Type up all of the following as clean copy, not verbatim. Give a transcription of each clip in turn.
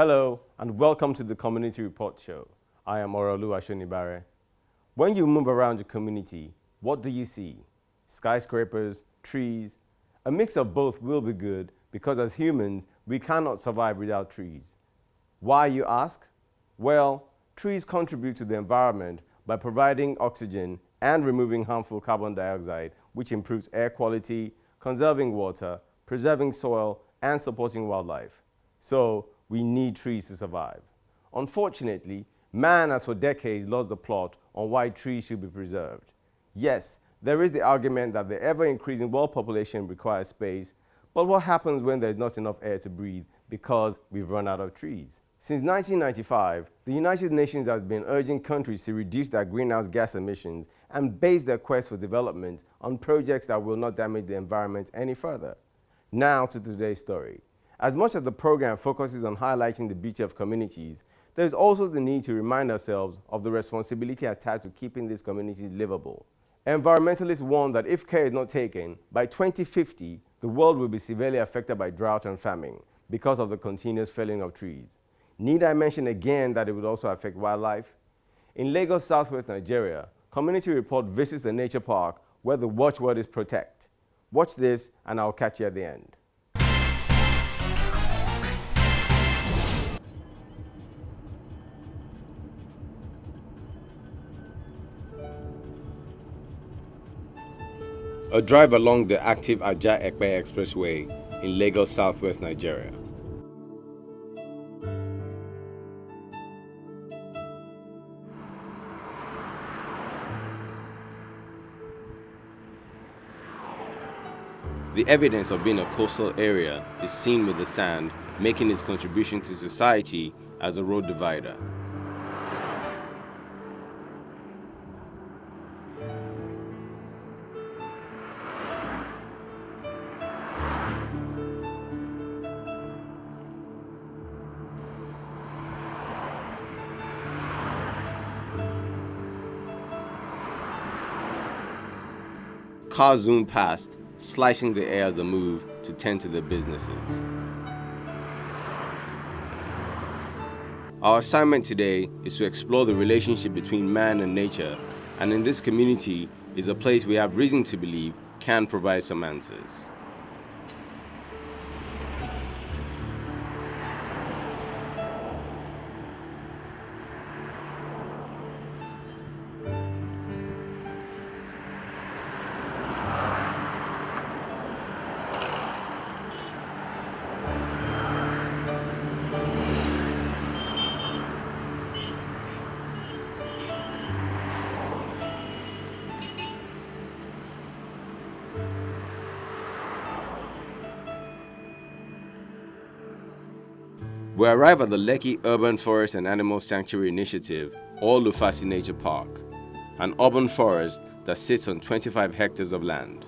Hello and welcome to the Community Report Show. I am Lufasi. When you move around your community, what do you see? Skyscrapers, trees? A mix of both will be good because as humans, we cannot survive without trees. Why, you ask? Well, trees contribute to the environment by providing oxygen and removing harmful carbon dioxide, which improves air quality, conserving water, preserving soil, and supporting wildlife. So, we need trees to survive. Unfortunately, man has for decades lost the plot on why trees should be preserved. Yes, there is the argument that the ever-increasing world population requires space, but what happens when there's not enough air to breathe because we've run out of trees? Since 1995, the United Nations has been urging countries to reduce their greenhouse gas emissions and base their quest for development on projects that will not damage the environment any further. Now to today's story. As much as the program focuses on highlighting the beauty of communities, there is also the need to remind ourselves of the responsibility attached to keeping these communities livable. Environmentalists warn that if care is not taken, by 2050, the world will be severely affected by drought and famine because of the continuous felling of trees. Need I mention again that it would also affect wildlife? In Lagos, Southwest Nigeria, Community Report visits a nature park where the watchword is protect. Watch this and I'll catch you at the end. A drive along the active Ajah-Ekpe Expressway in Lagos, Southwest Nigeria. The evidence of being a coastal area is seen with the sand making its contribution to society as a road divider. Cars zoom past, slicing the air as they move to tend to their businesses. Our assignment today is to explore the relationship between man and nature, and in this community is a place we have reason to believe can provide some answers. We arrive at the Lekki Urban Forest and Animal Sanctuary Initiative, or Lufasi Nature Park, an urban forest that sits on 25 hectares of land.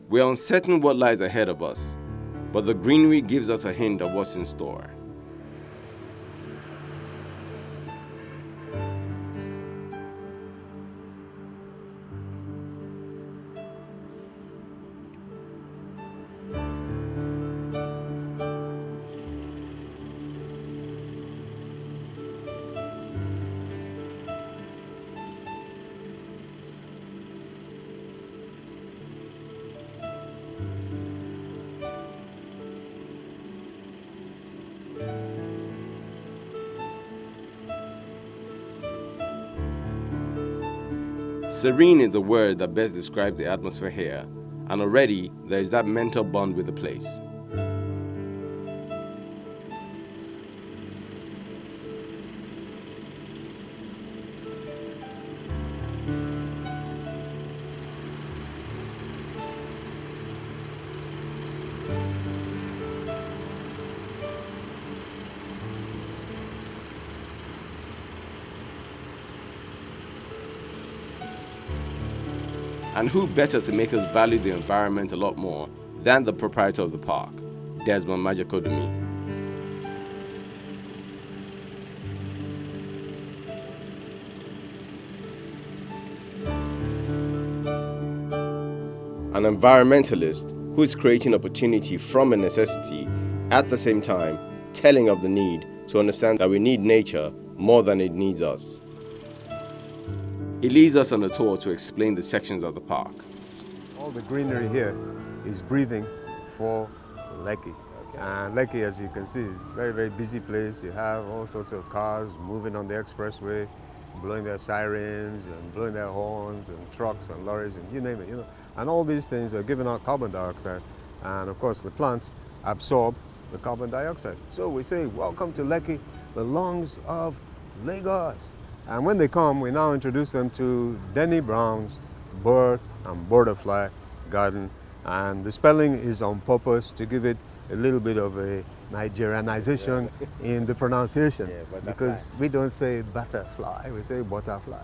We are uncertain what lies ahead of us, but the greenery gives us a hint of what's in store. Serene is the word that best describes the atmosphere here, and already there is that mental bond with the place. And who better to make us value the environment a lot more than the proprietor of the park, Desmond Majakodumi. An environmentalist who is creating opportunity from a necessity, at the same time telling of the need to understand that we need nature more than it needs us. He leads us on a tour to explain the sections of the park. All the greenery here is breathing for Lekki. And Lekki, as you can see, is a very, very busy place. You have all sorts of cars moving on the expressway, blowing their sirens and blowing their horns, and trucks and lorries and you name it, And all these things are giving out carbon dioxide. And of course, the plants absorb the carbon dioxide. So we say, welcome to Lekki, the lungs of Lagos. And when they come, we now introduce them to Denny Brown's bird and butterfly garden. And the spelling is on purpose to give it a little bit of a Nigerianization in the pronunciation. Because we don't say butterfly, we say butterfly.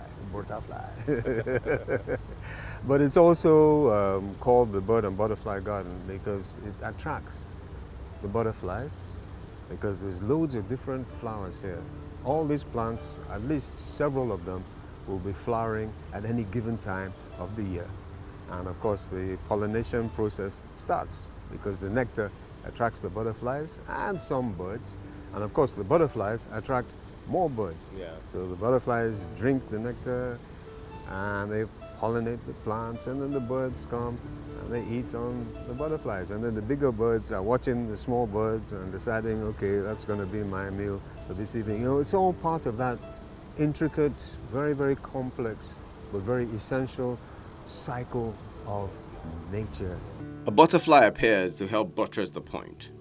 But it's also called the bird and butterfly garden because it attracts the butterflies, because there's loads of different flowers here. All these plants, at least several of them, will be flowering at any given time of the year. And of course, the pollination process starts because the nectar attracts the butterflies and some birds. And of course, the butterflies attract more birds. So the butterflies drink the nectar and they pollinate the plants, and then the birds come and they eat on the butterflies. And then the bigger birds are watching the small birds and deciding, okay, that's going to be my meal for this evening. It's all part of that intricate, very, very complex, but very essential cycle of nature. A butterfly appears to help buttress the point.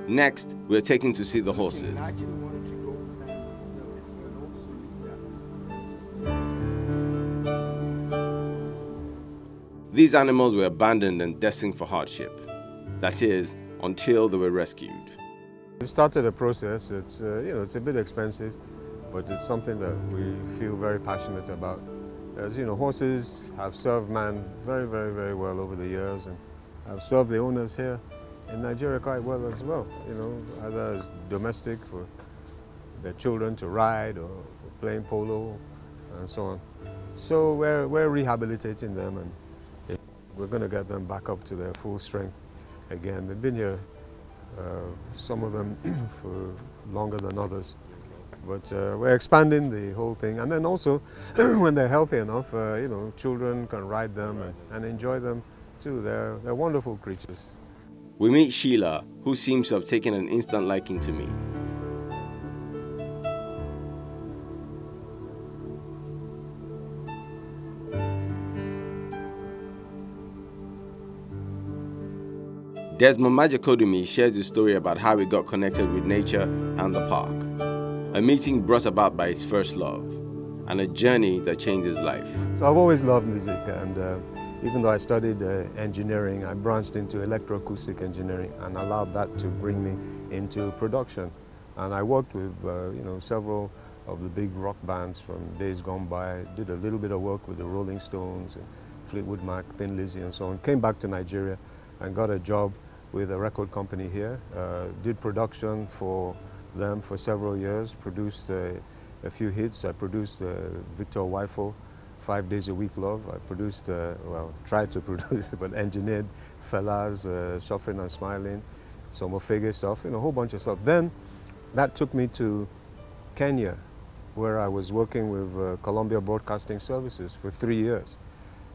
Next, we're taken to see the horses. These animals were abandoned and destined for hardship. That is, until they were rescued. We started a process. It's it's a bit expensive, but it's something that we feel very passionate about. As horses have served man very, very, very well over the years, and have served the owners here in Nigeria quite well as well. Either as domestic for their children to ride or for playing polo and so on. So we're rehabilitating them, and we're going to get them back up to their full strength again. They've been here, some of them for longer than others. But we're expanding the whole thing. And then also, when they're healthy enough, children can ride them and enjoy them too. They're wonderful creatures. We meet Sheila, who seems to have taken an instant liking to me. Desmond Majakodumi shares the story about how he got connected with nature and the park. A meeting brought about by his first love, and a journey that changed his life. I've always loved music, and even though I studied engineering, I branched into electroacoustic engineering and allowed that to bring me into production. And I worked with several of the big rock bands from days gone by, did a little bit of work with the Rolling Stones, and Fleetwood Mac, Thin Lizzy and so on. Came back to Nigeria and got a job with a record company here, did production for them for several years, produced a few hits. I produced Victor Wifo, 5 Days a Week Love. I produced, tried to produce, but engineered Fela's Suffering and Smiling, some Ofege stuff, a whole bunch of stuff. Then that took me to Kenya, where I was working with Columbia Broadcasting Services for 3 years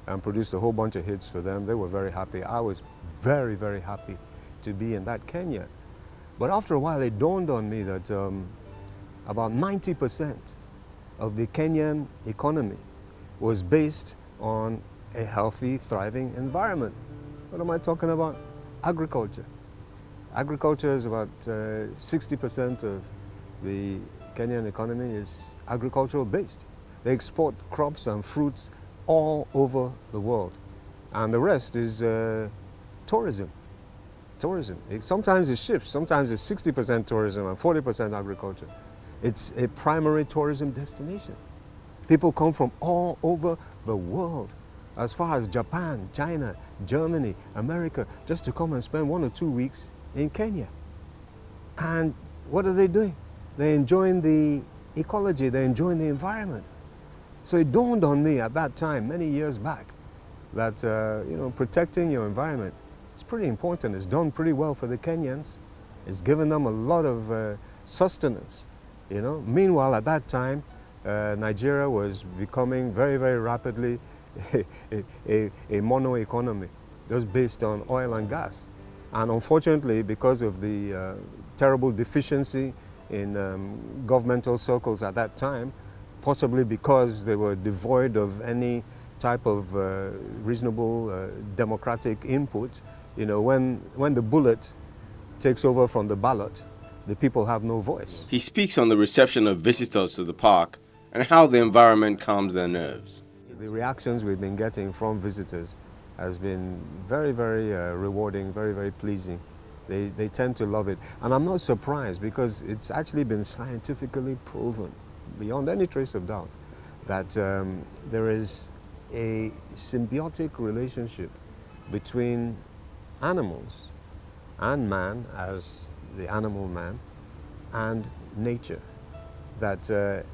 and produced a whole bunch of hits for them. They were very happy. I was very, very happy to be in that Kenya. But after a while, it dawned on me that about 90% of the Kenyan economy was based on a healthy, thriving environment. What am I talking about? Agriculture. Agriculture is about 60% of the Kenyan economy is agricultural based. They export crops and fruits all over the world. And the rest is tourism. Tourism. Sometimes it shifts. Sometimes it's 60% tourism and 40% agriculture. It's a primary tourism destination. People come from all over the world, as far as Japan, China, Germany, America, just to come and spend 1 or 2 weeks in Kenya. And what are they doing? They're enjoying the ecology, they're enjoying the environment. So it dawned on me at that time, many years back, that protecting your environment is pretty important. It's done pretty well for the Kenyans. It's given them a lot of sustenance. Meanwhile, at that time, Nigeria was becoming very, very rapidly a mono economy, just based on oil and gas. And unfortunately, because of the terrible deficiency in governmental circles at that time, possibly because they were devoid of any type of reasonable democratic input, when the bullet takes over from the ballot, the people have no voice. He speaks on the reception of visitors to the park and how the environment calms their nerves. The reactions we've been getting from visitors has been very, very rewarding, very, very pleasing. They tend to love it. And I'm not surprised, because it's actually been scientifically proven, beyond any trace of doubt, that there is a symbiotic relationship between animals and man, as the animal man, and nature, that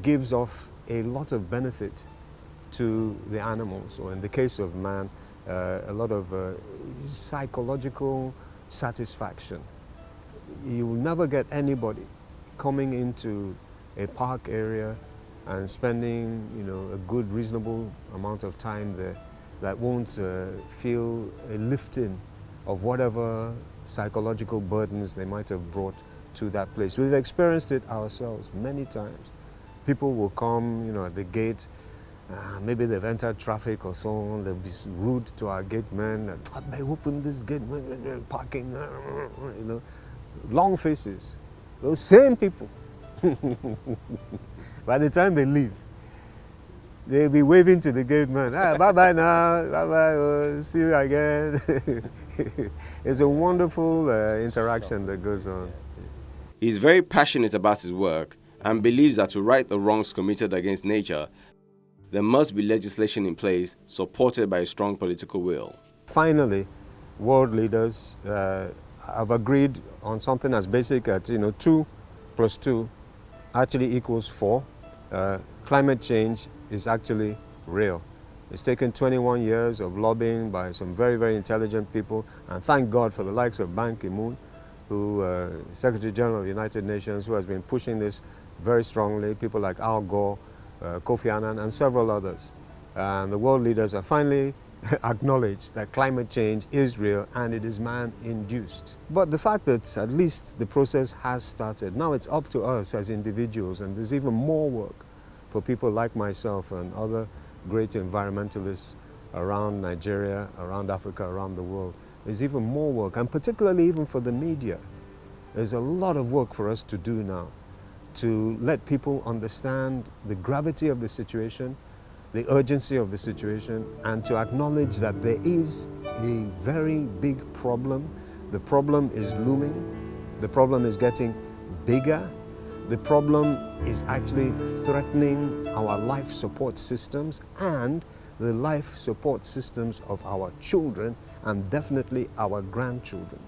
gives off a lot of benefit to the animals, or in the case of man, a lot of psychological satisfaction. You will never get anybody coming into a park area and spending, a good, reasonable amount of time there that won't feel a lifting of whatever psychological burdens they might have brought to that place. We've experienced it ourselves many times. People will come, at the gate. Maybe they've entered traffic or so on. They'll be rude to our gate men. They open this gate, parking, long faces. Those same people. By the time they leave, they'll be waving to the gate man. Bye-bye now, bye-bye, see you again. It's a wonderful interaction that goes on. He's very passionate about his work and believes that to right the wrongs committed against nature, there must be legislation in place supported by a strong political will. Finally, world leaders have agreed on something as basic as 2 + 2 actually equals 4. Climate change is actually real. It's taken 21 years of lobbying by some very, very intelligent people, and thank God for the likes of Ban Ki-moon, who Secretary General of the United Nations, who has been pushing this very strongly, people like Al Gore, Kofi Annan, and several others. And the world leaders have finally acknowledged that climate change is real and it is man-induced. But the fact that at least the process has started, now it's up to us as individuals, and there's even more work for people like myself and other great environmentalists around Nigeria, around Africa, around the world. There's even more work, and particularly even for the media. There's a lot of work for us to do now to let people understand the gravity of the situation, the urgency of the situation, and to acknowledge that there is a very big problem. The problem is looming. The problem is getting bigger. The problem is actually threatening our life support systems and the life support systems of our children, and definitely our grandchildren.